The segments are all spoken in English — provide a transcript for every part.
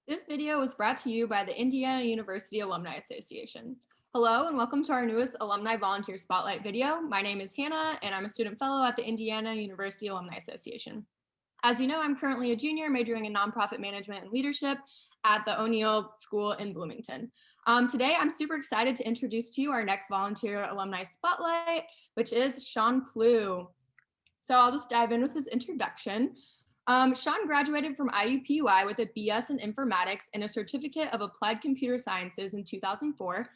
This video was brought to you by the Indiana University Alumni Association. Hello and welcome to our newest Alumni Volunteer Spotlight video. My name is Hannah and I'm a student fellow at the Indiana University Alumni Association. As you know, I'm currently a junior majoring in nonprofit management and leadership at the O'Neill School in Bloomington. Today, I'm super excited to introduce to you our next volunteer alumni spotlight, which is Sean Plew. So I'll just dive in with his introduction. Sean graduated from IUPUI with a BS in informatics and a certificate of applied computer sciences in 2004.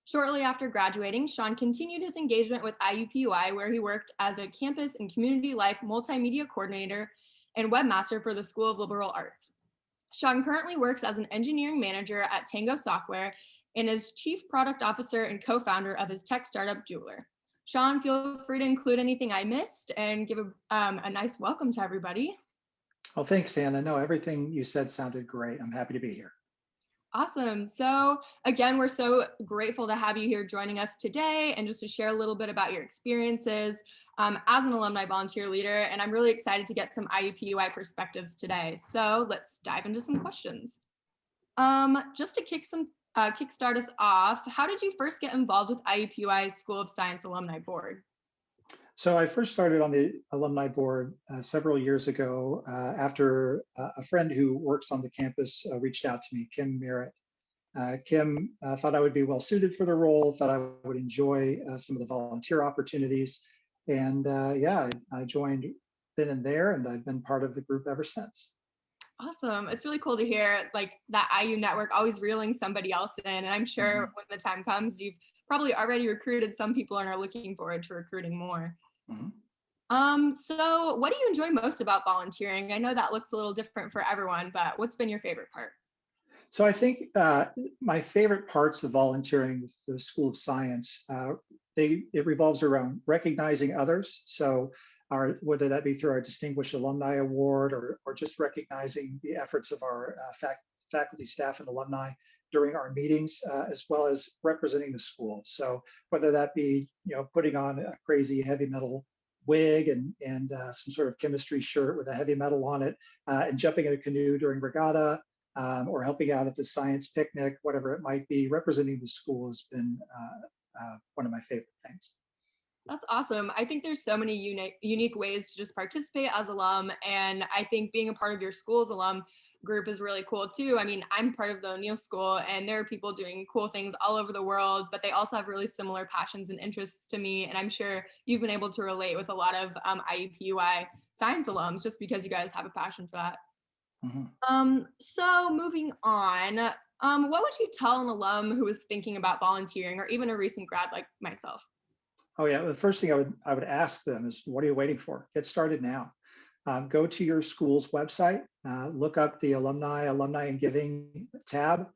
Shortly after graduating, Sean continued his engagement with IUPUI, where he worked as a campus and community life multimedia coordinator and webmaster for the School of Liberal Arts. Sean currently works as an engineering manager at Tango Software and is chief product officer and co-founder of his tech startup, Jeweler. Sean, feel free to include anything I missed and give a nice welcome to everybody. Well, thanks, Anna. No, everything you said sounded great. I'm happy to be here. Awesome. So again, we're so grateful to have you here joining us today and just to share a little bit about your experiences as an alumni volunteer leader. And I'm really excited to get some IUPUI perspectives today. So let's dive into some questions. Just to kickstart us off, how did you first get involved with IUPUI's School of Science Alumni Board? So I first started on the alumni board several years ago after a friend who works on the campus reached out to me, Kim Merritt. Kim thought I would be well suited for the role, thought I would enjoy some of the volunteer opportunities. And yeah, I joined then and there, and I've been part of the group ever since. Awesome. It's really cool to hear like that IU network always reeling somebody else in. And I'm sure when the time comes, you've probably already recruited some people and are looking forward to recruiting more. So what do you enjoy most about volunteering? I know that looks a little different for everyone, but what's been your favorite part? So I think my favorite parts of volunteering with the School of Science, it revolves around recognizing others. So whether that be through our Distinguished Alumni Award or just recognizing the efforts of our faculty, staff, and alumni during our meetings, as well as representing the school. So whether that be putting on a crazy heavy metal wig and some sort of chemistry shirt with a heavy metal on it, and jumping in a canoe during regatta, or helping out at the science picnic, whatever it might be, representing the school has been one of my favorite things. That's awesome. I think there's so many unique ways to just participate as alum. And I think being a part of your school's alum group is really cool too. I mean, I'm part of the O'Neill School and there are people doing cool things all over the world, but they also have really similar passions and interests to me. And I'm sure you've been able to relate with a lot of IUPUI science alums just because you guys have a passion for that. So moving on, what would you tell an alum who is thinking about volunteering or even a recent grad like myself? Oh yeah, the first thing I would ask them is, what are you waiting for? Get started now. Go to your school's website, look up the alumni and giving tab,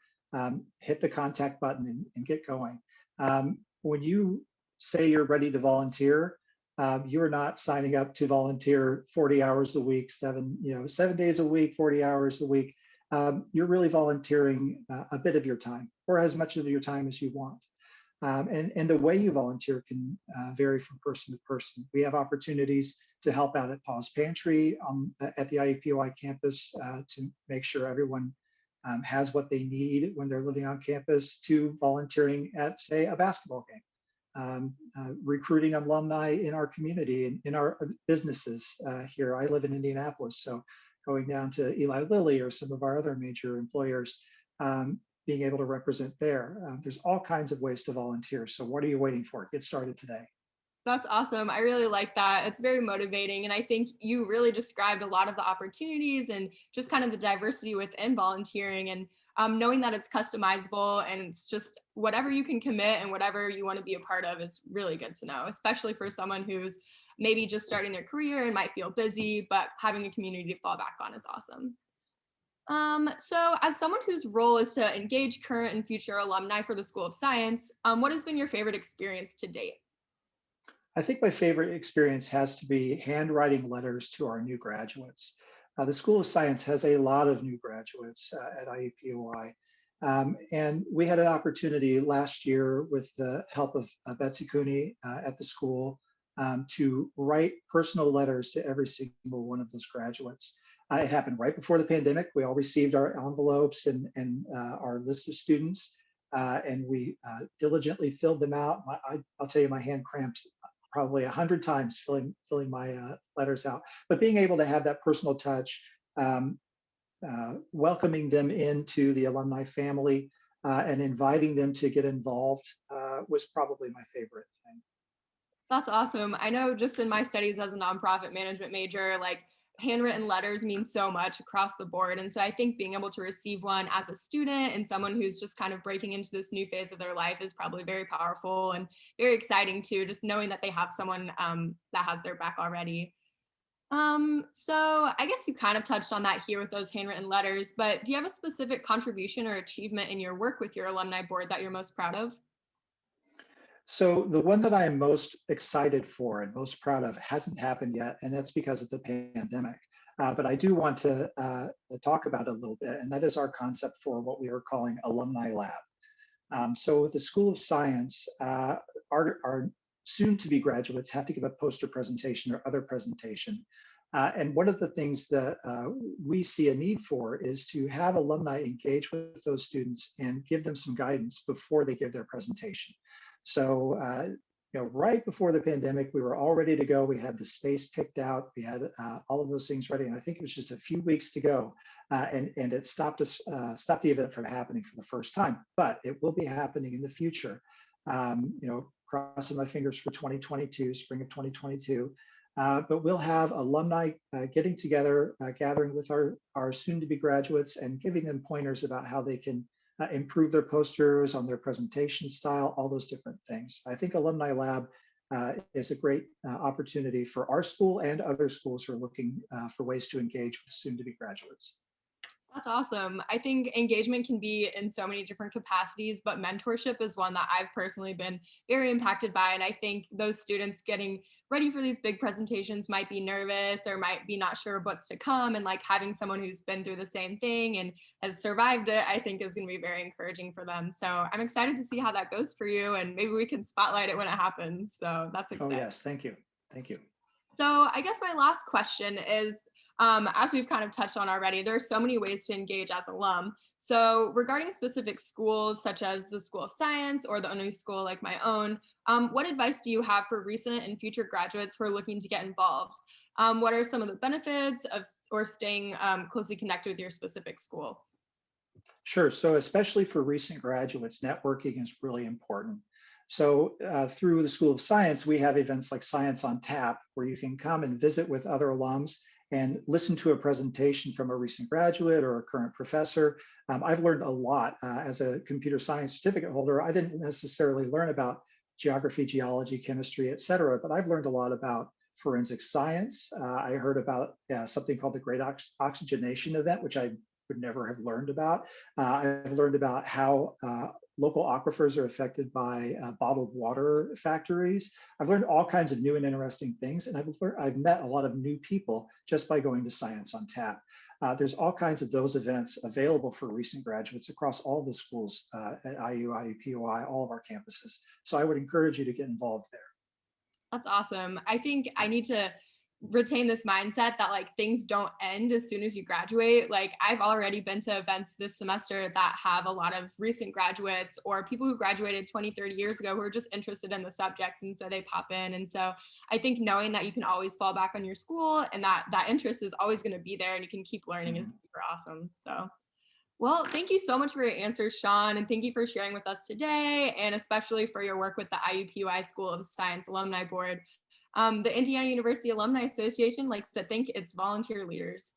hit the contact button and get going. When you say you're ready to volunteer, you are not signing up to volunteer 40 hours a week, 7 days a week, 40 hours a week. You're really volunteering a bit of your time or as much of your time as you want. And the way you volunteer can vary from person to person. We have opportunities to help out at Paws Pantry at the IUPUI campus to make sure everyone has what they need when they're living on campus, to volunteering at, say, a basketball game, recruiting alumni in our community and in our businesses here. I live in Indianapolis, so going down to Eli Lilly or some of our other major employers, being able to represent there. There's all kinds of ways to volunteer. So what are you waiting for? Get started today. That's awesome. I really like that. It's very motivating. And I think you really described a lot of the opportunities and just kind of the diversity within volunteering and knowing that it's customizable and it's just whatever you can commit and whatever you want to be a part of is really good to know, especially for someone who's maybe just starting their career and might feel busy, but having a community to fall back on is awesome. So as someone whose role is to engage current and future alumni for the School of Science, what has been your favorite experience to date? I think my favorite experience has to be handwriting letters to our new graduates. The School of Science has a lot of new graduates at IUPUI. And we had an opportunity last year with the help of Betsy Cooney at the school to write personal letters to every single one of those graduates. It happened right before the pandemic. We all received our envelopes and our list of students, and we diligently filled them out. I'll tell you, my hand cramped probably 100 times filling my letters out. But being able to have that personal touch, um, welcoming them into the alumni family, and inviting them to get involved was probably my favorite thing. That's awesome. I know just in my studies as a nonprofit management major, like handwritten letters mean so much across the board. And so I think being able to receive one as a student and someone who's just kind of breaking into this new phase of their life is probably very powerful and very exciting too, just knowing that they have someone that has their back already. So I guess you kind of touched on that here with those handwritten letters, but do you have a specific contribution or achievement in your work with your alumni board that you're most proud of? So the one that I am most excited for and most proud of hasn't happened yet, and that's because of the pandemic. But I do want to talk about it a little bit, and that is our concept for what we are calling Alumni Lab. So with the School of Science, our soon-to-be graduates have to give a poster presentation or other presentation. And one of the things that we see a need for is to have alumni engage with those students and give them some guidance before they give their presentation. So, right before the pandemic, we were all ready to go. We had the space picked out. We had all of those things ready, and I think it was just a few weeks to go, and it stopped the event from happening for the first time. But it will be happening in the future. Crossing my fingers for 2022, spring of 2022. But we'll have alumni getting together, gathering with our soon-to-be graduates, and giving them pointers about how they can improve their posters on their presentation style, all those different things. I think Alumni Lab is a great opportunity for our school and other schools who are looking for ways to engage with soon-to-be graduates. That's awesome. I think engagement can be in so many different capacities, but mentorship is one that I've personally been very impacted by. And I think those students getting ready for these big presentations might be nervous or might be not sure what's to come. And like having someone who's been through the same thing and has survived it, I think is going to be very encouraging for them. So I'm excited to see how that goes for you. And maybe we can spotlight it when it happens. So that's Oh, exciting. yes. Thank you. Thank you. So I guess my last question is, as we've kind of touched on already, there are so many ways to engage as alum. So regarding specific schools, such as the School of Science or the only school like my own, what advice do you have for recent and future graduates who are looking to get involved? What are some of the benefits of or staying closely connected with your specific school? Sure. So, especially for recent graduates, networking is really important. So, through the School of Science, we have events like Science on Tap, where you can come and visit with other alums and listen to a presentation from a recent graduate or a current professor. I've learned a lot as a computer science certificate holder. I didn't necessarily learn about geography, geology, chemistry, et cetera, but I've learned a lot about forensic science. I heard about something called the Great Oxygenation Event, which I would never have learned about. I've learned about how local aquifers are affected by bottled water factories. I've learned all kinds of new and interesting things, and I've met a lot of new people just by going to Science on Tap. There's all kinds of those events available for recent graduates across all the schools at IU, POI, all of our campuses. So I would encourage you to get involved there. That's awesome. I think I need to retain this mindset that like things don't end as soon as you graduate. Like I've already been to events this semester that have a lot of recent graduates or people who graduated 20, 30 years ago who are just interested in the subject. And so they pop in. And so I think knowing that you can always fall back on your school and that interest is always going to be there and you can keep learning is Mhm. super awesome. So well, thank you so much for your answers, Sean, and thank you for sharing with us today, and especially for your work with the IUPUI School of Science Alumni Board. The Indiana University Alumni Association likes to thank its volunteer leaders.